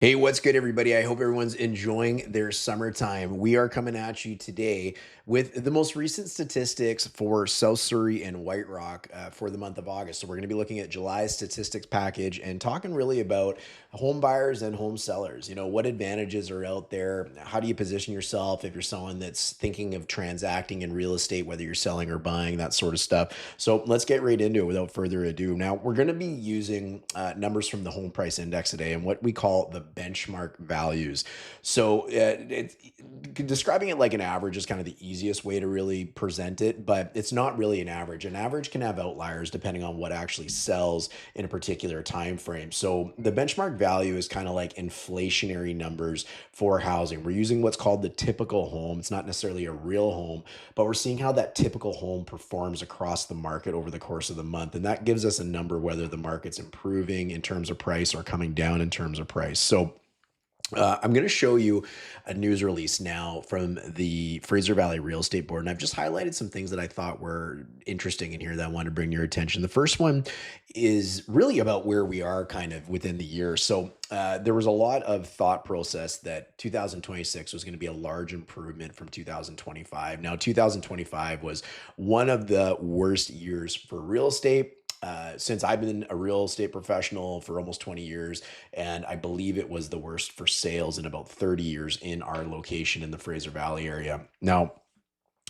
Hey, what's good, everybody? I hope everyone's enjoying their summertime. We are coming at you today with the most recent statistics for South Surrey and White Rock for the month of August. So, we're going to be looking at July's statistics package and talking really about home buyers and home sellers. What advantages are out there? How do you position yourself if you're someone that's thinking of transacting in real estate, whether you're selling or buying, that sort of stuff? So, let's get right into it without further ado. Now, we're going to be using numbers from the home price index today and what we call the benchmark values. So, describing it like an average is kind of the easiest way to really present it, but it's not really an average. An average can have outliers depending on what actually sells in a particular time frame. So, the benchmark value is kind of like inflationary numbers for housing. We're using what's called the typical home. It's not necessarily a real home, but we're seeing how that typical home performs across the market over the course of the month. And that gives us a number whether the market's improving in terms of price or coming down in terms of price. So, I'm going to show you a news release now from the Fraser Valley Real Estate Board, and I've just highlighted some things that I thought were interesting in here that I want to bring your attention. The first one is really about where we are kind of within the year. So there was a lot of thought process that 2026 was going to be a large improvement from 2025. Now, 2025 was one of the worst years for real estate. Since I've been a real estate professional for almost 20 years, and I believe it was the worst for sales in about 30 years in our location in the Fraser Valley area. Now,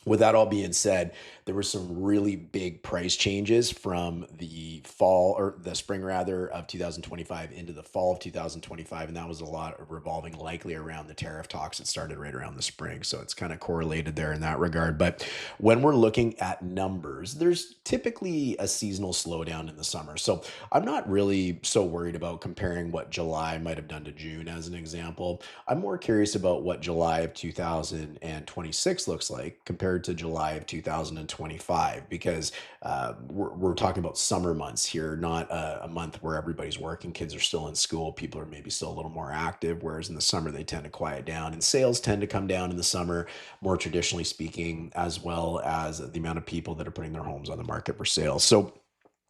with that all being said, there were some really big price changes from the fall or the spring rather of 2025 into the fall of 2025. And that was a lot of revolving likely around the tariff talks that started right around the spring. So it's kind of correlated there in that regard. But when we're looking at numbers, there's typically a seasonal slowdown in the summer. So I'm not really so worried about comparing what July might have done to June as an example. I'm more curious about what July of 2026 looks like compared to July of 2025 because we're talking about summer months here, not a month where everybody's working, kids are still in school, people are maybe still a little more active, whereas in the summer they tend to quiet down and sales tend to come down in the summer, more traditionally speaking, as well as the amount of people that are putting their homes on the market for sale. So,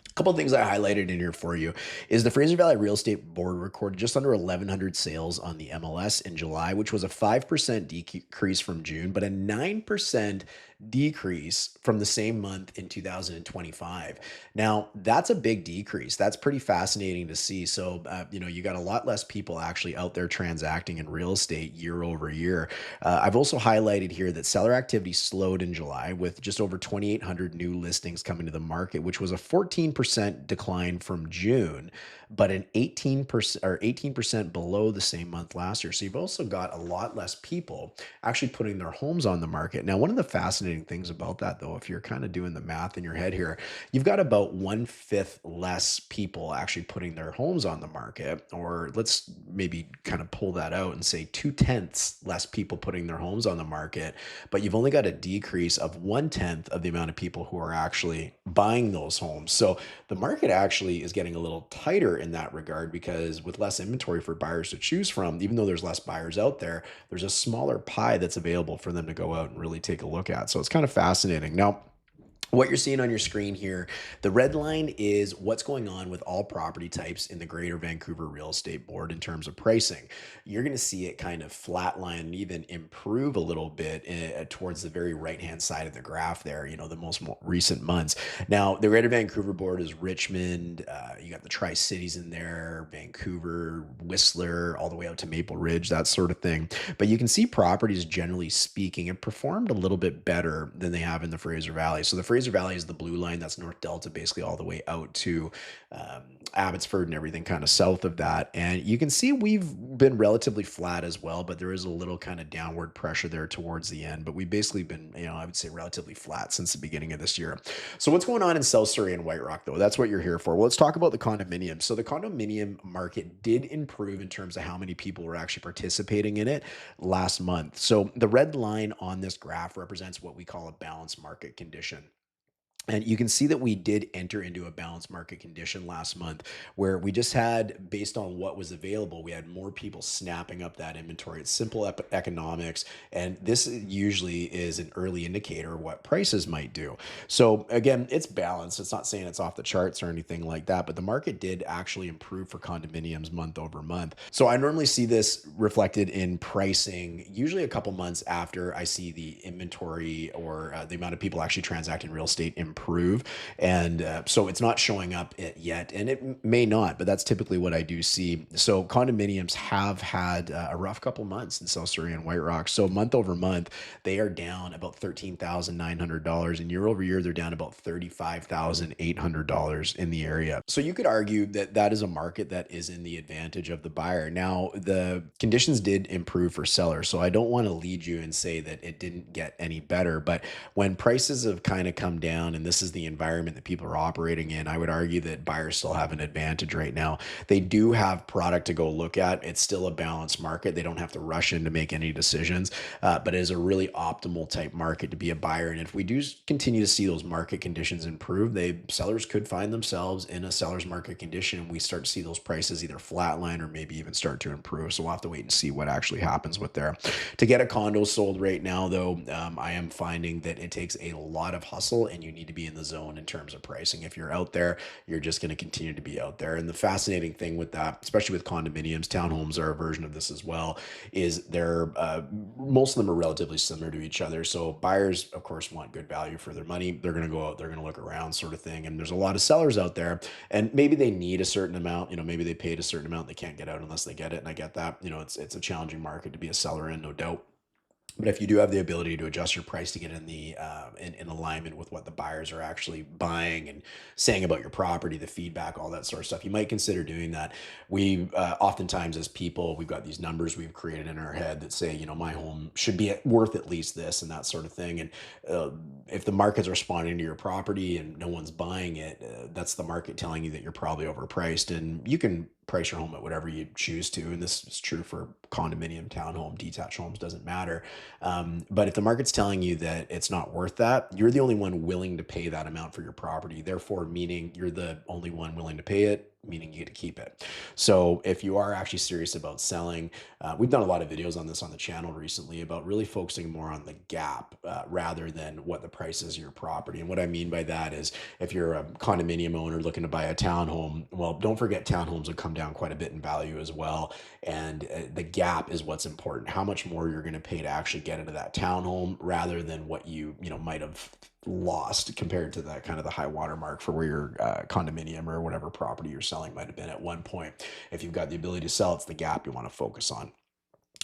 a couple of things I highlighted in here for you is the Fraser Valley Real Estate Board recorded just under 1,100 sales on the MLS in July, which was a 5% decrease from June, but a 9% decrease from the same month in 2025. Now, that's a big decrease. That's pretty fascinating to see. So, you got a lot less people actually out there transacting in real estate year over year. I've also highlighted here that seller activity slowed in July with just over 2,800 new listings coming to the market, which was a 14% decline from June, but an 18% or 18% below the same month last year. So you've also got a lot less people actually putting their homes on the market. Now, one of the fascinating things about that, though, if you're kind of doing the math in your head here, you've got about one fifth less people actually putting their homes on the market, or let's maybe kind of pull that out and say two-tenths less people putting their homes on the market, but you've only got a decrease of one-tenth of the amount of people who are actually buying those homes. So the market actually is getting a little tighter in that regard because with less inventory for buyers to choose from, even though there's less buyers out there, there's a smaller pie that's available for them to go out and really take a look at. So it's kind of fascinating. Now, what you're seeing on your screen here, the red line is what's going on with all property types in the Greater Vancouver Real Estate Board in terms of pricing. You're going to see it kind of flatline and even improve a little bit towards the very right-hand side of the graph there, the most recent months. Now, the Greater Vancouver Board is Richmond, you got the Tri-Cities in there, Vancouver, Whistler, all the way out to Maple Ridge, that sort of thing. But you can see properties, generally speaking, have performed a little bit better than they have in the Fraser Valley. So the Fraser Valley is the blue line. That's North Delta, basically all the way out to Abbotsford and everything kind of south of that. And you can see we've been relatively flat as well, but there is a little kind of downward pressure there towards the end. But we've basically been, I would say relatively flat since the beginning of this year. So what's going on in South Surrey and White Rock, though? That's what you're here for. Well, let's talk about the condominium. So the condominium market did improve in terms of how many people were actually participating in it last month. So the red line on this graph represents what we call a balanced market condition. And you can see that we did enter into a balanced market condition last month where we just had, based on what was available, we had more people snapping up that inventory. It's simple economics. And this usually is an early indicator of what prices might do. So, again, it's balanced. It's not saying it's off the charts or anything like that, but the market did actually improve for condominiums month over month. So, I normally see this reflected in pricing, usually a couple months after I see the inventory or the amount of people actually transacting real estate improve. And so it's not showing up yet, and it may not, but that's typically what I do see. So condominiums have had a rough couple months in South Surrey and White Rock. So month over month, they are down about $13,900, and year over year, they're down about $35,800 in the area. So you could argue that that is a market that is in the advantage of the buyer. Now, the conditions did improve for sellers, so I don't want to lead you and say that it didn't get any better, but when prices have kind of come down and this is the environment that people are operating in, I would argue that buyers still have an advantage right now. They do have product to go look at. It's still a balanced market. They don't have to rush in to make any decisions, but it is a really optimal type market to be a buyer. And if we do continue to see those market conditions improve, sellers could find themselves in a seller's market condition. And we start to see those prices either flatline or maybe even start to improve. So we'll have to wait and see what actually happens with there. To get a condo sold right now, though, I am finding that it takes a lot of hustle and you need to be in the zone in terms of pricing. If you're out there, you're just going to continue to be out there. And the fascinating thing with that, especially with condominiums, townhomes are a version of this as well, is most of them are relatively similar to each other. So buyers, of course, want good value for their money. They're going to go out, they're going to look around, sort of thing. And there's a lot of sellers out there, and maybe they need a certain amount. Maybe they paid a certain amount, they can't get out unless they get it. And I get that. It's a challenging market to be a seller in, no doubt. But if you do have the ability to adjust your price to get in in alignment with what the buyers are actually buying and saying about your property, the feedback, all that sort of stuff, you might consider doing that. We oftentimes, as people, we've got these numbers we've created in our head that say, my home should be worth at least this and that sort of thing. And uh, if the market's responding to your property and no one's buying it, that's the market telling you that you're probably overpriced. And you can price your home at whatever you choose to. And this is true for condominium, townhome, detached homes, doesn't matter. But if the market's telling you that it's not worth that, you're the only one willing to pay that amount for your property. Therefore, meaning you're the only one willing to pay it, meaning you get to keep it. So if you are actually serious about selling, we've done a lot of videos on this on the channel recently about really focusing more on the gap rather than what the price is of your property. And what I mean by that is if you're a condominium owner looking to buy a townhome, well, don't forget townhomes will come down quite a bit in value as well. And the gap is what's important. How much more you're going to pay to actually get into that townhome rather than what you might have lost compared to that kind of the high water mark for where your condominium or whatever property you're selling might have been at one point. If you've got the ability to sell, it's the gap you want to focus on.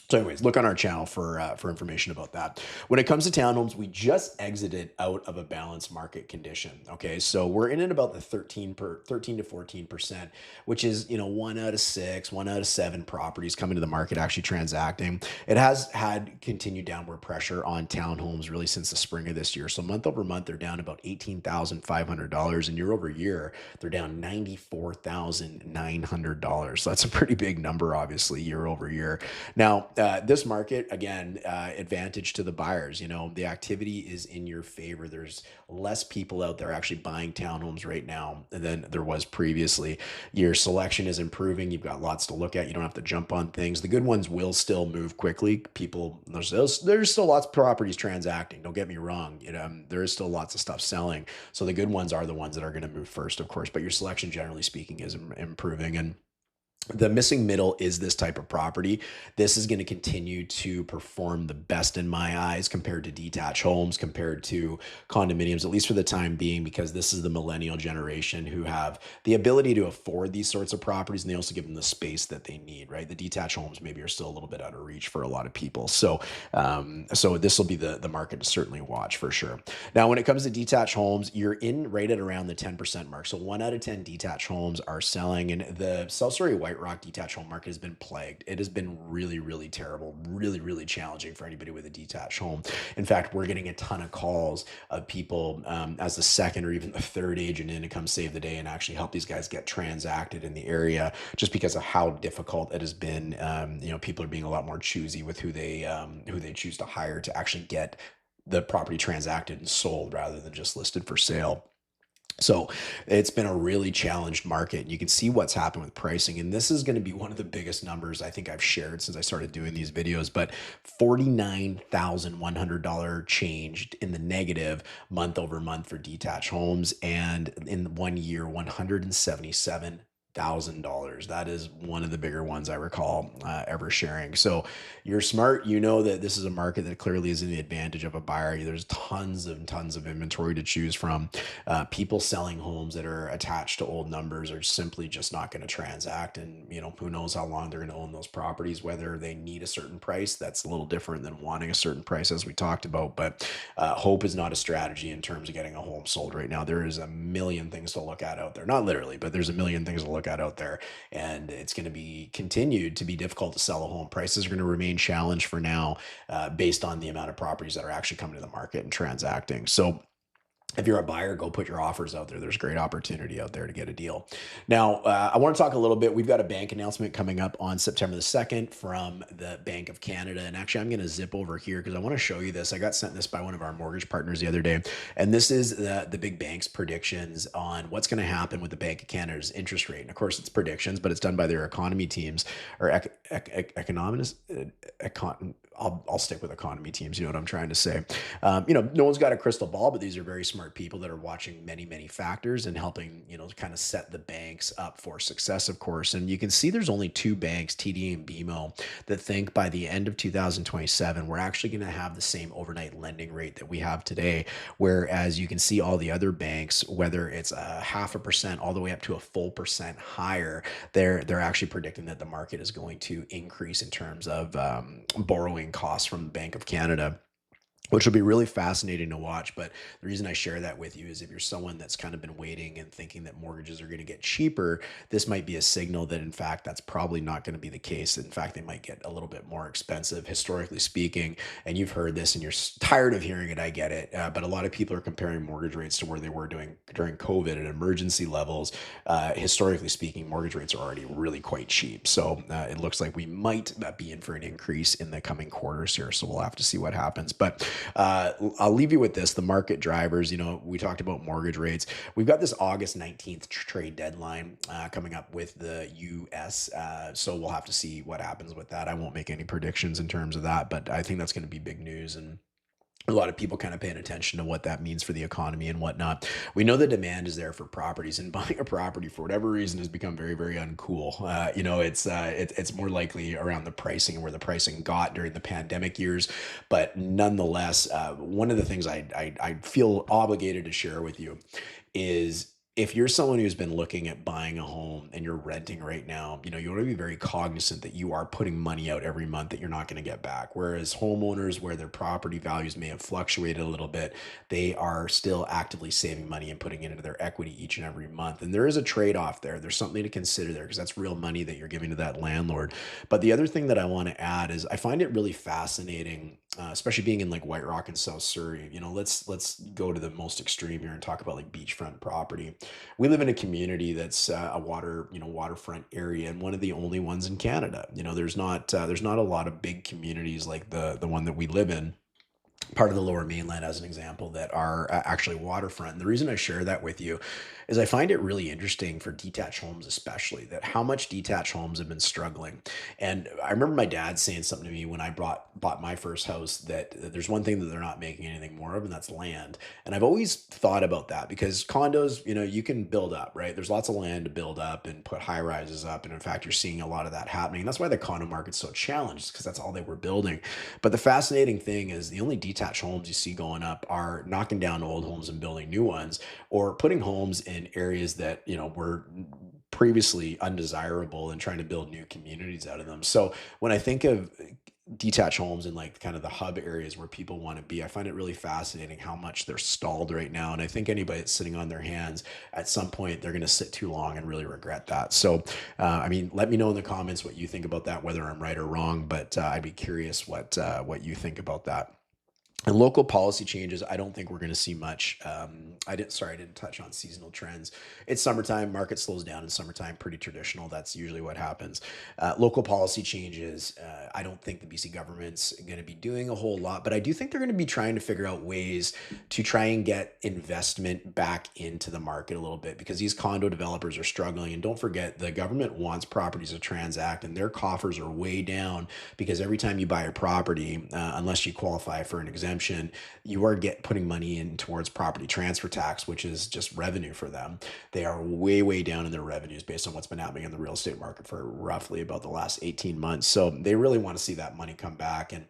So, anyways, look on our channel for information about that. When it comes to townhomes, we just exited out of a balanced market condition. Okay, so we're in at about the 13 to 14%, which is 1 out of 6, 1 out of 7 properties coming to the market actually transacting. It has had continued downward pressure on townhomes really since the spring of this year. So month over month, they're down about $18,500, and year over year, they're down $94,900. So that's a pretty big number, obviously, year over year. Now, this market, again, advantage to the buyers. The activity is in your favor. There's less people out there actually buying townhomes right now than there was previously. Your selection is improving. You've got lots to look at. You don't have to jump on things. The good ones will still move quickly. There's still lots of properties transacting. Don't get me wrong. There is still lots of stuff selling. So the good ones are the ones that are going to move first, of course. But your selection, generally speaking, is improving. And the missing middle is this type of property. This is going to continue to perform the best in my eyes compared to detached homes, compared to condominiums, at least for the time being, because this is the millennial generation who have the ability to afford these sorts of properties, and they also give them the space that they need, right? The detached homes maybe are still a little bit out of reach for a lot of people. So this will be the market to certainly watch for sure. Now, when it comes to detached homes, you're in right at around the 10% mark. So 1 out of 10 detached homes are selling, and the South Surrey White Rock detached home market has been plagued. It has been really, really terrible, really, really challenging for anybody with a detached home. In fact, we're getting a ton of calls of people as the second or even the third agent in to come save the day and actually help these guys get transacted in the area, just because of how difficult it has been. People are being a lot more choosy with who they choose to hire to actually get the property transacted and sold rather than just listed for sale. So it's been a really challenged market. And you can see what's happened with pricing. And this is going to be one of the biggest numbers I think I've shared since I started doing these videos. But $49,100 changed in the negative month over month for detached homes. And in 1 year, $177,000. That is one of the bigger ones I recall ever sharing. So you're smart. You know that this is a market that clearly is in the advantage of a buyer. There's tons and tons of inventory to choose from. People selling homes that are attached to old numbers are simply just not going to transact. And, who knows how long they're going to own those properties, whether they need a certain price. That's a little different than wanting a certain price, as we talked about. But hope is not a strategy in terms of getting a home sold right now. There is a million things to look at out there. Not literally, but there's a million things to look at out there. And it's going to be continued to be difficult to sell a home. Prices are going to remain challenged for now, based on the amount of properties that are actually coming to the market and transacting. So if you're a buyer, go put your offers out there. There's great opportunity out there to get a deal. Now, I want to talk a little bit. We've got a bank announcement coming up on September the 2nd from the Bank of Canada. And actually, I'm going to zip over here because I want to show you this. I got sent this by one of our mortgage partners the other day. And this is the big bank's predictions on what's going to happen with the Bank of Canada's interest rate. And of course, it's predictions, but it's done by their economy teams or economists. I'll stick with economy teams. You know what I'm trying to say. No one's got a crystal ball, but these are very smart people that are watching many factors and helping, kind of set the banks up for success, of course. And you can see there's only two banks, TD and BMO, that think by the end of 2027, we're actually going to have the same overnight lending rate that we have today. Whereas you can see all the other banks, whether it's a 0.5% all the way up to a full percent higher, they're actually predicting that the market is going to increase in terms of borrowing costs from the Bank of Canada, which will be really fascinating to watch. But the reason I share that with you is if you're someone that's kind of been waiting and thinking that mortgages are going to get cheaper, this might be a signal that in fact that's probably not going to be the case. In fact, they might get a little bit more expensive, historically speaking. And you've heard this and you're tired of hearing it. I get it. But a lot of people are comparing mortgage rates to where they were doing during COVID at emergency levels. Historically speaking, mortgage rates are already really quite cheap. So it looks like we might be in for an increase in the coming quarters here. So we'll have to see what happens. But I'll leave you with this, the market drivers. We talked about mortgage rates. We've got this August 19th trade deadline coming up with the US. So we'll have to see what happens with that. I won't make any predictions in terms of that, but I think that's going to be big news. And a lot of people kind of paying attention to what that means for the economy and whatnot. We know the demand is there for properties, and buying a property for whatever reason has become very uncool. It's more likely around the pricing and where the pricing got during the pandemic years. But nonetheless, one of the things I feel obligated to share with you is if you're someone who's been looking at buying a home and you're renting right now, you want to be very cognizant that you are putting money out every month that you're not going to get back. Whereas homeowners, where their property values may have fluctuated a little bit, they are still actively saving money and putting it into their equity each and every month. And there is a trade-off there. There's something to consider there because that's real money that you're giving to that landlord. But the other thing that I want to add is I find it really fascinating, especially being in like White Rock and South Surrey. Let's go to the most extreme here and talk about like beachfront property. We live in a community that's a waterfront area, and one of the only ones in Canada. There's not a lot of big communities like the one that we live in, part of the Lower Mainland as an example, that are actually waterfront. And the reason I share that with you is I find it really interesting for detached homes, especially that how much detached homes have been struggling. And I remember my dad saying something to me when I bought my first house, that there's one thing that they're not making anything more of, and that's land. And I've always thought about that because condos, you can build up, right? There's lots of land to build up and put high rises up. And in fact, you're seeing a lot of that happening. And that's why the condo market's so challenged, because that's all they were building. But the fascinating thing is the only detached homes you see going up are knocking down old homes and building new ones, or putting homes in areas that were previously undesirable and trying to build new communities out of them. So when I think of detached homes in like kind of the hub areas where people want to be, I find it really fascinating how much they're stalled right now. And I think anybody that's sitting on their hands, at some point they're going to sit too long and really regret that. So let me know in the comments what you think about that, whether I'm right or wrong, but I'd be curious what you think about that. And local policy changes, I don't think we're going to see much. I didn't touch on seasonal trends. It's summertime, market slows down in summertime, pretty traditional. That's usually what happens. Local policy changes, I don't think the BC government's going to be doing a whole lot, but I do think they're going to be trying to figure out ways to try and get investment back into the market a little bit because these condo developers are struggling. And don't forget, the government wants properties to transact, and their coffers are way down because every time you buy a property, unless you qualify for an exemption, you are putting money in towards property transfer tax, which is just revenue for them. They are way, way down in their revenues based on what's been happening in the real estate market for roughly about the last 18 months. So they really want to see that money come back. And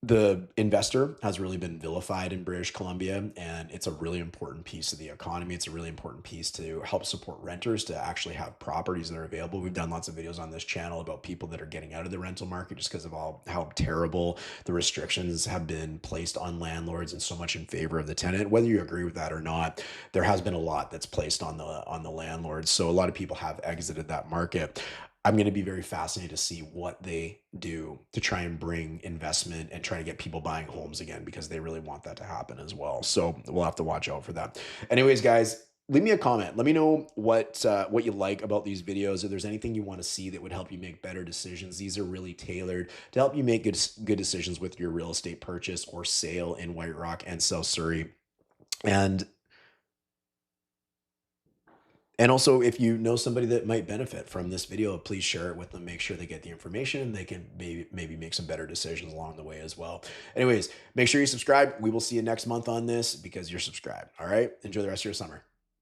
the investor has really been vilified in British Columbia, and it's a really important piece of the economy. It's a really important piece to help support renters to actually have properties that are available. We've done lots of videos on this channel about people that are getting out of the rental market just because of how terrible the restrictions have been placed on landlords and so much in favor of the tenant. Whether you agree with that or not, there has been a lot that's placed on the landlords. So a lot of people have exited that market. I'm going to be very fascinated to see what they do to try and bring investment and try to get people buying homes again because they really want that to happen as well. So we'll have to watch out for that. Anyways, guys, leave me a comment. Let me know what you like about these videos. If there's anything you want to see that would help you make better decisions, these are really tailored to help you make good decisions with your real estate purchase or sale in White Rock and South Surrey. And And also, if you know somebody that might benefit from this video, please share it with them. Make sure they get the information. They can maybe make some better decisions along the way as well. Anyways, make sure you subscribe. We will see you next month on this because you're subscribed. All right. Enjoy the rest of your summer.